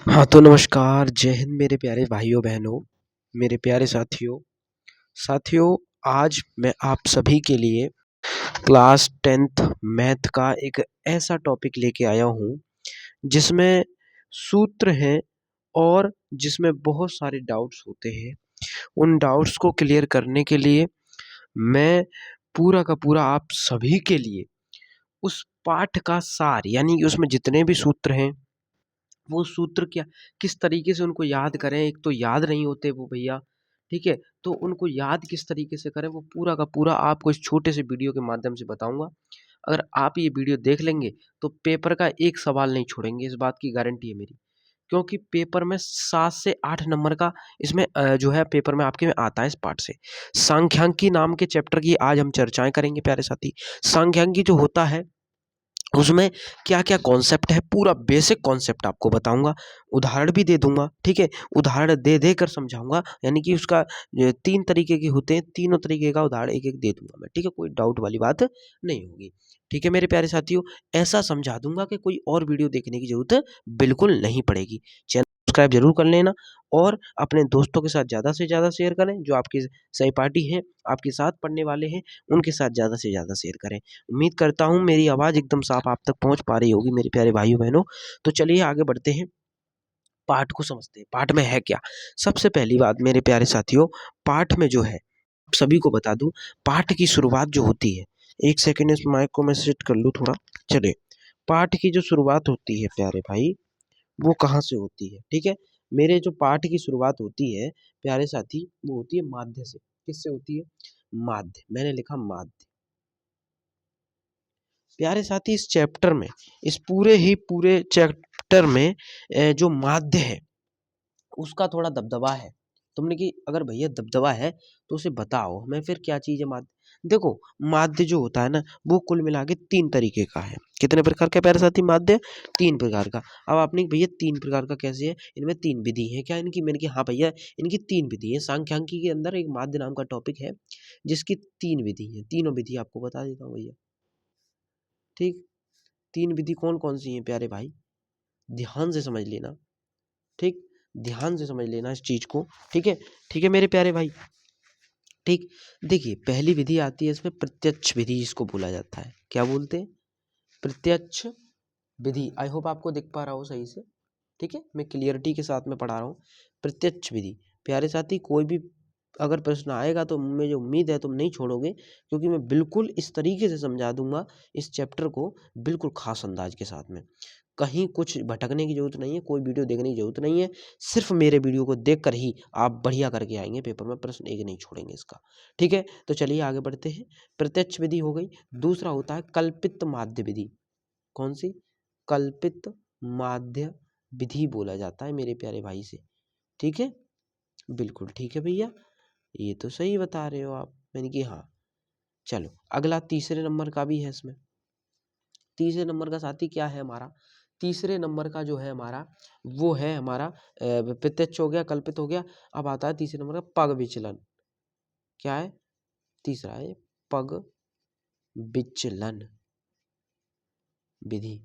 हाँ, तो नमस्कार, जय हिंद मेरे प्यारे भाइयों-बहनों, मेरे प्यारे साथियों। साथियों, आज मैं आप सभी के लिए क्लास 10th मैथ का एक ऐसा टॉपिक लेके आया हूँ, जिसमें सूत्र हैं और जिसमें बहुत सारे डाउट्स होते हैं। उन डाउट्स को क्लियर करने के लिए मैं पूरा का पूरा आप सभी के लिए उस पाठ का सार यानी कि उसमें जितने भी सूत्र हैं वो सूत्र क्या किस तरीके से उनको याद करें, एक तो याद नहीं होते वो भैया, ठीक है? तो उनको याद किस तरीके से करें वो पूरा का पूरा आपको इस छोटे से वीडियो के माध्यम से बताऊँगा। अगर आप ये वीडियो देख लेंगे तो पेपर का एक सवाल नहीं छोड़ेंगे, इस बात की गारंटी है मेरी। क्योंकि पेपर में 7 से 8 नंबर का इसमें जो है पेपर में आपके में आता है इस पार्ट से। सांख्यिकी नाम के चैप्टर की आज हम चर्चाएँ करेंगे प्यारे साथी। सांख्यिकी जो होता है उसमें क्या-क्या कॉन्सेप्ट है, पूरा बेसिक कॉन्सेप्ट आपको बताऊँगा, उदाहरण भी दे दूँगा, ठीक है? उदाहरण दे-दे कर समझाऊँगा, यानी कि उसका 3 तरीके के होते हैं, तीनों तरीके का उदाहरण एक-एक दे दूँगा मैं, ठीक है? कोई डाउट वाली बात नहीं होगी, ठीक है मेरे प्यारे साथियों? ऐसा समझा दूँगा कि कोई और वीडियो देखने की ज़रूरत बिल्कुल नहीं पड़ेगी। चैनल सब्सक्राइब ज़रूर कर लेना और अपने दोस्तों के साथ ज़्यादा से ज़्यादा शेयर करें, जो आपके सहपाठी हैं, आपके साथ पढ़ने वाले हैं, उनके साथ ज़्यादा से ज़्यादा शेयर करें। उम्मीद करता हूँ मेरी आवाज़ एकदम साफ आप तक पहुँच पा रही होगी मेरे प्यारे भाइयों-बहनों। तो चलिए आगे बढ़ते हैं, पाठ को समझते हैं। पाठ में है क्या? सबसे पहली बात मेरे प्यारे साथियों, पाठ में जो है, आप सभी को बता दूँ, पाठ की शुरुआत जो होती है, 1 सेकंड इस माइक को मैं सेट कर लूँ थोड़ा। चलिए, पाठ की जो शुरुआत होती है प्यारे भाई, वो कहाँ से होती है? ठीक है? मेरे जो पाठ की शुरुआत होती है, प्यारे साथी, वो होती है माध्य से। किससे होती है? माध्य। मैंने लिखा माध्य। प्यारे साथी इस चैप्टर में इस पूरे चैप्टर में जो माध्य है उसका थोड़ा दबदबा है। तुमने कि अगर भैया दबदबा है तो उसे बताओ हमें फिर क्या चीज़ है माध्य। देखो माध्य जो होता है ना वो कुल मिला के 3 तरीके का है। कितने प्रकार का प्यारे साथी माध्य? 3 प्रकार का। अब आपने भैया 3 प्रकार का कैसे है? इनमें 3 विधि है क्या इनकी? मैंने कहा हाँ भैया इनकी 3 विधि है। सांख्यिकी के अंदर एक माध्य नाम का टॉपिक है जिसकी 3 विधि है। तीनों विधि आपको बता देता हूँ भैया। ठीक? 3 विधि कौन-कौन सी हैं प्यारे भाई? ध्यान से समझ लेना, ठीक? ध्यान से समझ लेना इस चीज़ को, ठीक है? ठीक है मेरे प्यारे भाई? ठीक? देखिए पहली विधि आती है इसमें प्रत्यक्ष विधि जिसको बोला जाता है। क्या बोलते हैं? प्रत्यक्ष विधि। आई होप आपको दिख पा रहा हो सही से, ठीक है? मैं क्लियरिटी के साथ में पढ़ा रहा हूँ। प्रत्यक्ष विधि। प्यारे साथी कोई भी अगर प्रश्न आएगा तो मुझे उम्मीद है तुम नहीं छोड़ोगे क्योंकि मैं बिल्कुल इस तरीके से समझा दूँगा इस चैप्टर को बिल्कुल ख़ास अंदाज के साथ में। कहीं कुछ भटकने की ज़रूरत नहीं है, कोई वीडियो देखने की ज़रूरत नहीं है। सिर्फ़ मेरे वीडियो को देख कर ही आप बढ़िया करके आएँगे पेपर में, प्रश्न एक नहीं छोड़ेंगे इसका। ठीक है? तो चलिए आगे बढ़ते हैं। प्रत्यक्ष विधि हो गई, दूसरा होता है कल्पित माध्य विधि। कौन-सी? कल्पित माध्य विधि बोला जाता है मेरे प्यारे भाई से। ठीक है? बिल्कुल ठीक है भैया, ये तो सही बता रहे हो आप। मैंने कि हाँ, चलो अगला तीसरे नंबर का भी है इसमें। तीसरे नंबर का साथी क्या है हमारा? तीसरे नंबर का जो है हमारा, वो है हमारा प्रत्यक्ष हो गया, कल्पित हो गया। अब आता है तीसरे नंबर का पग विचलन। क्या है? तीसरा है पग विचलन विधि।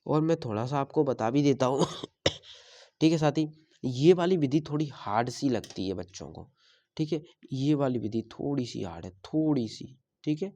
और मैं थोड़ा-सा आपको बता भी देता हूँ ठीक है साथी, ये वाली विधि थोड़ी हार्ड सी लगती है बच्चों को, ठीक है? ये वाली विधि थोड़ी-सी हार्ड है, थोड़ी-सी, ठीक है?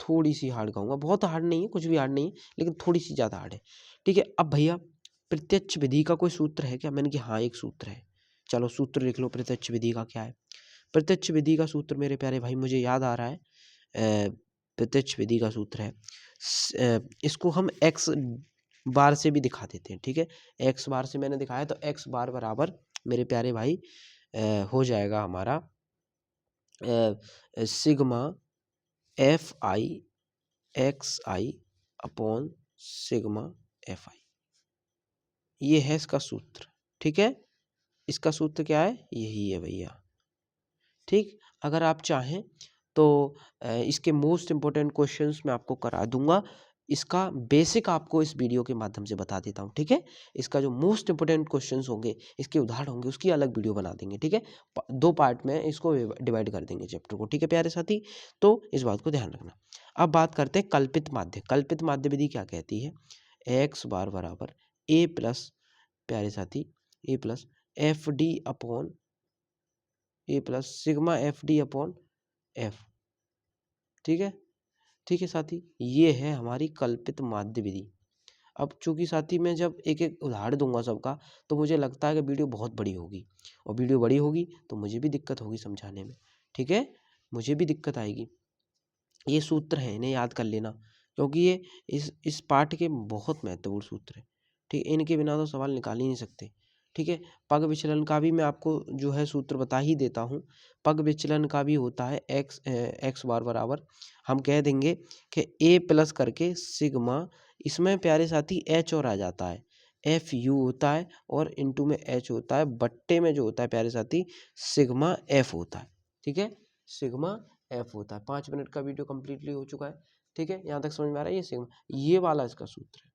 थोड़ी-सी हार्ड कहूँगा, बहुत हार्ड नहीं है, कुछ भी हार्ड नहीं है, लेकिन थोड़ी-सी ज़्यादा हार्ड है, ठीक है? अब भैया प्रत्यक्ष विधि का कोई सूत्र है क्या? मैंने कहा हाँ, एक सूत्र है। चलो सूत्र लिख लो प्रत्यक्ष विधि का क्या है? प्रत्यक्ष विधि का सूत्र मेरे प्यारे भाई मुझे याद आ रहा है प्रत्यक्ष विधि का सूत्र है इसको हम एक्स बार से भी दिखा देते हैं, ठीक है? एक्स बार से मैंने दिखाया तो एक्स बार बराबर मेरे प्यारे भाई हो जाएगा हमारा sigma F I x I upon sigma F I. ये है इसका सूत्र, ठीक है? इसका सूत्र क्या है? यही है भैया, ठीक? अगर आप चाहें तो इसके मोस्ट इम्पोर्टेंट क्वेश्चंस मैं आपको करा दूँगा। इसका बेसिक आपको इस वीडियो के माध्यम से बता देता हूँ, ठीक है? इसका जो मोस्ट इम्पोर्टेंट क्वेश्चंस होंगे, इसके उदाहरण होंगे, उसकी अलग वीडियो बना देंगे, ठीक है? 2 पार्ट में इसको डिवाइड कर देंगे चैप्टर को, ठीक है प्यारे साथी? तो इस बात को ध्यान रखना। अब बात करते हैं कल्पित माध्य। कल्पित माध्य विधि क्या कहती है? एक्स बार बराबर ए प्लस प्यारे साथी A plus F D upon A plus sigma F D upon F. ठीक है, ठीक है साथी, ये है हमारी कल्पित माध्य विधि। अब चूंकि साथी मैं जब एक एक उदाहरण दूंगा सबका, तो मुझे लगता है कि वीडियो बहुत बड़ी होगी, और वीडियो बड़ी होगी तो मुझे भी दिक्कत होगी समझाने में। ठीक है, मुझे भी दिक्कत आएगी। ये सूत्र हैं, इन्हें याद कर लेना, क्योंकि ये इस पाठ के बहुत महत्वपूर्ण सूत्र हैं। ठीक है, इनके बिना तो सवाल निकाल ही नहीं सकते। ठीक है, पग विचलन का भी मैं आपको जो है सूत्र बता ही देता हूँ। पग विचलन का भी होता है एक्स बार बराबर, हम कह देंगे कि ए प्लस करके सिग्मा, इसमें प्यारे साथी एच और आ जाता है, एफ यू होता है और इनटू में एच होता है, बट्टे में जो होता है प्यारे साथी सिग्मा एफ होता है। ठीक है, सिग्मा एफ होता है। 5 मिनट का वीडियो कंप्लीटली हो चुका है। ठीक है, यहाँ तक समझ में आ रहा है। ये सिग्मा, ये वाला इसका सूत्र है,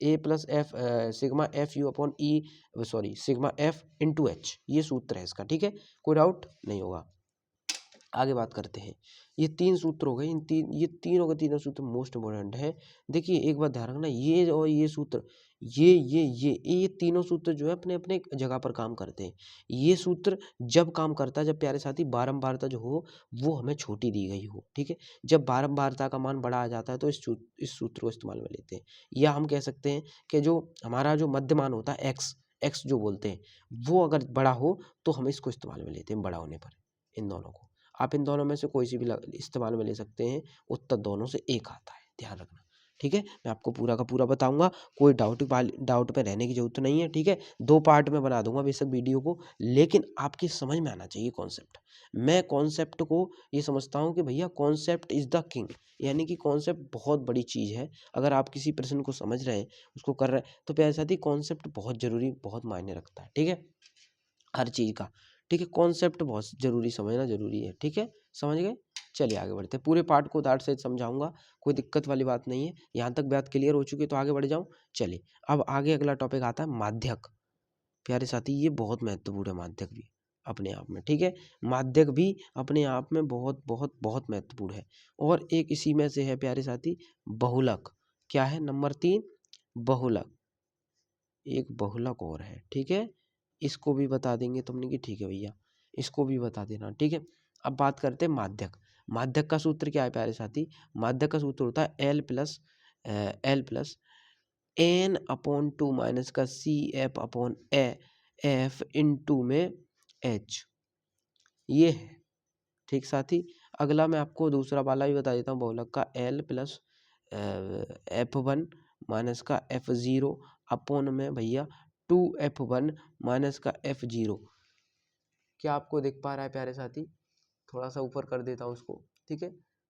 A plus F sigma F U upon E, sorry sigma F into H, ये सूत्र है इसका। ठीक है, कोई डाउट नहीं होगा। आगे बात करते हैं। ये 3 सूत्र हो गए, ये तीनों के तीनों सूत्र मोस्ट इंपॉर्टेंट है। देखिए एक बात ध्यान रखना, ये और ये सूत्र, ये तीनों सूत्र जो है अपने अपने जगह पर काम करते हैं। ये सूत्र जब काम करता है जब प्यारे साथी बारंबारता जो हो वो हमें छोटी दी गई हो। ठीक है, जब बारंबारता का मान बड़ा आ जाता है तो इस सूत्र को इस्तेमाल में लेते हैं। या हम कह सकते हैं कि जो हमारा जो मध्य मान होता है एक्स जो बोलते हैं, वो अगर बड़ा हो तो हम इसको इस्तेमाल में लेते हैं बड़ा होने पर, इन दोनों को। आप इन दोनों में से कोई सी भी इस्तेमाल में ले सकते हैं, उत्तर दोनों से एक आता है, ध्यान रखना। ठीक है, मैं आपको पूरा का पूरा बताऊंगा, कोई डाउट पे रहने की जरूरत नहीं है। ठीक है, 2 पार्ट में बना दूंगा बेशक वीडियो को, लेकिन आपकी समझ में आना चाहिए कॉन्सेप्ट। मैं कॉन्सेप्ट को ये समझता हूँ कि भैया कॉन्सेप्ट इज द किंग, यानी कि कॉन्सेप्ट बहुत बड़ी चीज़ है। अगर आप किसी प्रश्न को समझ रहे हैं, उसको कर रहे हैं, तो प्यारे साथी कॉन्सेप्ट बहुत जरूरी, बहुत मायने रखता है। ठीक है, हर चीज़ का। ठीक है, कॉन्सेप्ट बहुत जरूरी, समझना जरूरी है। ठीक है, समझ गए। चलिए आगे बढ़ते हैं, पूरे पार्ट को उदाहरण से समझाऊंगा, कोई दिक्कत वाली बात नहीं है। यहाँ तक बात क्लियर हो चुकी है तो आगे बढ़ जाऊँ। चलिए अब आगे अगला टॉपिक आता है माध्यक। प्यारे साथी ये बहुत महत्वपूर्ण है, माध्यक भी अपने आप में। ठीक है, माध्यक भी अपने आप में बहुत बहुत बहुत महत्वपूर्ण है। और एक इसी में से है प्यारे साथी बहुलक। क्या है? नंबर 3 बहुलक। एक बहुलक और है। ठीक है, इसको भी बता देंगे तुमने कि ठीक है भैया, इसको भी बता देना। ठीक है, अब बात करते हैं माध्यक। माध्यक का सूत्र क्या है प्यारे साथी? माध्यक का सूत्र होता है L plus N upon 2 minus का सी एफ अपॉन एफ इन 2 में एच, ये है। ठीक साथी, अगला मैं आपको दूसरा वाला भी बता देता हूँ बहुलक का, एल प्लस F1 माइनस का F0 अपॉन में भैया 2F1 माइनस का F0। क्या आपको दिख पा रहा है प्यारे साथी? थोड़ा सा ऊपर कर देता हूँ उसको। ठीक है,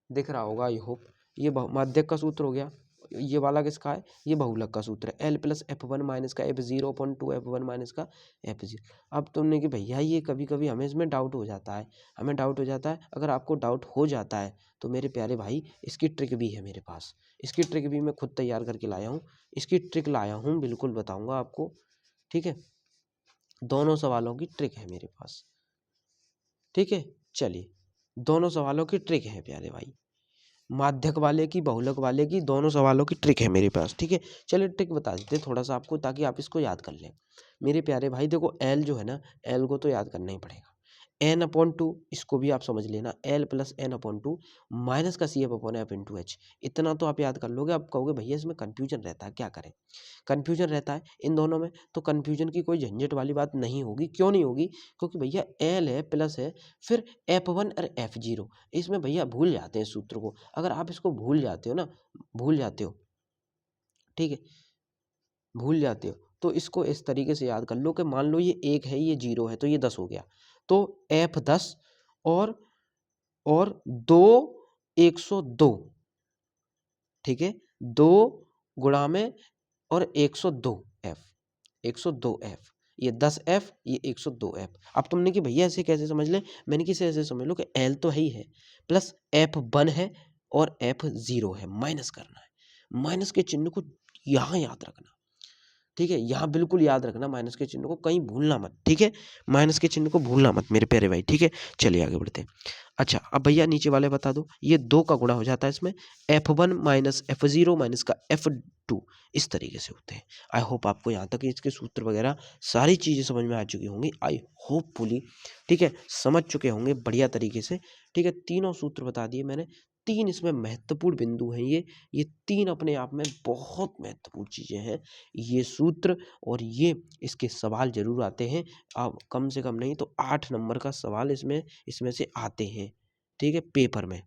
दिख रहा होगा आई होप। ये माध्यक का सूत्र हो गया। ये वाला किसका है? ये बहुलक का सूत्र है, एल प्लस F1 माइनस का F0 अपॉन 2F1 माइनस का F0। अब तुमने कि भैया ये कभी कभी हमें इसमें डाउट हो जाता है, हमें डाउट हो जाता है। अगर आपको डाउट हो जाता है तो मेरे प्यारे भाई इसकी ट्रिक भी है मेरे पास, इसकी ट्रिक भी मैं खुद तैयार करके लाया हूँ, इसकी ट्रिक लाया हूँ, बिल्कुल बताऊँगा आपको। ठीक है, दोनों सवालों की ट्रिक है मेरे पास। ठीक है, चलिए दोनों सवालों की ट्रिक है प्यारे भाई, माध्यक वाले की बहुलक वाले की, दोनों सवालों की ट्रिक है मेरे पास। ठीक है, चलिए ट्रिक बता देते हैं थोड़ा सा आपको, ताकि आप इसको याद कर लें। मेरे प्यारे भाई देखो, एल जो है ना, एल को तो याद करना ही पड़ेगा। एन अपॉन 2, इसको भी आप समझ लेना, L plus N upon 2 minus का C F upon F into H. इतना तो आप याद कर लोगे। आप कहोगे भैया इसमें कन्फ्यूजन रहता है, क्या करें? कन्फ्यूजन रहता है इन दोनों में, तो कन्फ्यूजन की कोई झंझट वाली बात नहीं होगी। क्यों नहीं होगी? क्योंकि भैया एल है प्लस है फिर F1 और F0, इसमें भैया भूल जाते हैं सूत्र को। अगर आप इसको भूल जाते हो ना, भूल जाते हो, ठीक है, भूल जाते हो, तो इसको इस तरीके से याद कर लो कि मान लो ये 1 है, ये 0 है, तो ये 10 हो गया। तो F10 और 2 102। ठीक है, 2 गुणा में और 102F, 102F, ये 10F, ये 102F। अब तुमने कि भैया ऐसे कैसे समझ ले? मैंने किसे ऐसे समझ लो कि L तो है ही है, प्लस F1 है और F0 है, माइनस करना है। माइनस के चिन्ह को यहाँ याद रखना। ठीक है, यहाँ बिल्कुल याद रखना, माइनस के चिन्ह को कहीं भूलना मत। ठीक है, माइनस के चिन्ह को भूलना मत मेरे प्यारे भाई। ठीक है, चलिए आगे बढ़ते हैं। अच्छा, अब भैया नीचे वाले बता दो, ये 2 का गुणा हो जाता है इसमें, F1 माइनस F0 माइनस का 2 इस तरीके से होते हैं। आई होप आपको यहाँ तक इसके सूत्र वगैरह सारी चीज़ें समझ में आ चुकी होंगी, आई होपफुली, ठीक है, समझ चुके होंगे बढ़िया तरीके से, ठीक है। तीनों सूत्र बता दिए मैंने, 3 इसमें महत्वपूर्ण बिंदु हैं ये 3 अपने आप में बहुत महत्वपूर्ण चीज़ें हैं, ये सूत्र और ये इसके सवाल ज़रूर आते हैं। अब कम से कम नहीं तो 8 नंबर का सवाल इसमें से आते हैं, ठीक है, पेपर में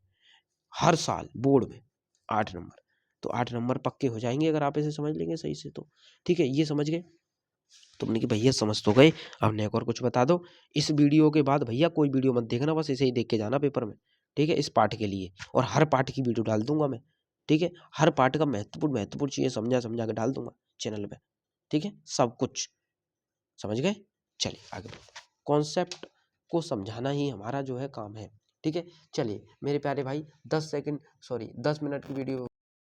हर साल बोर्ड में 8 नंबर, तो 8 नंबर पक्के हो जाएंगे अगर आप इसे समझ लेंगे सही से तो, ठीक है। ये समझ गए तुमने कि भैया समझ तो गए, अब नेक और कुछ बता दो। इस वीडियो के बाद भैया कोई वीडियो मत देखना, बस इसे ही देख के जाना पेपर में, ठीक है, इस पार्ट के लिए, और हर पार्ट की वीडियो डाल दूंगा मैं, ठीक है, हर पार्ट का महत्वपूर्ण चीज़ें समझा के डाल दूंगा चैनल पे, ठीक है, सब कुछ समझ गए। चलिए आगे बढ़ते हैं, कॉन्सेप्ट को समझाना ही हमारा जो है काम है, ठीक है। चलिए मेरे प्यारे भाई 10 मिनट की वीडियो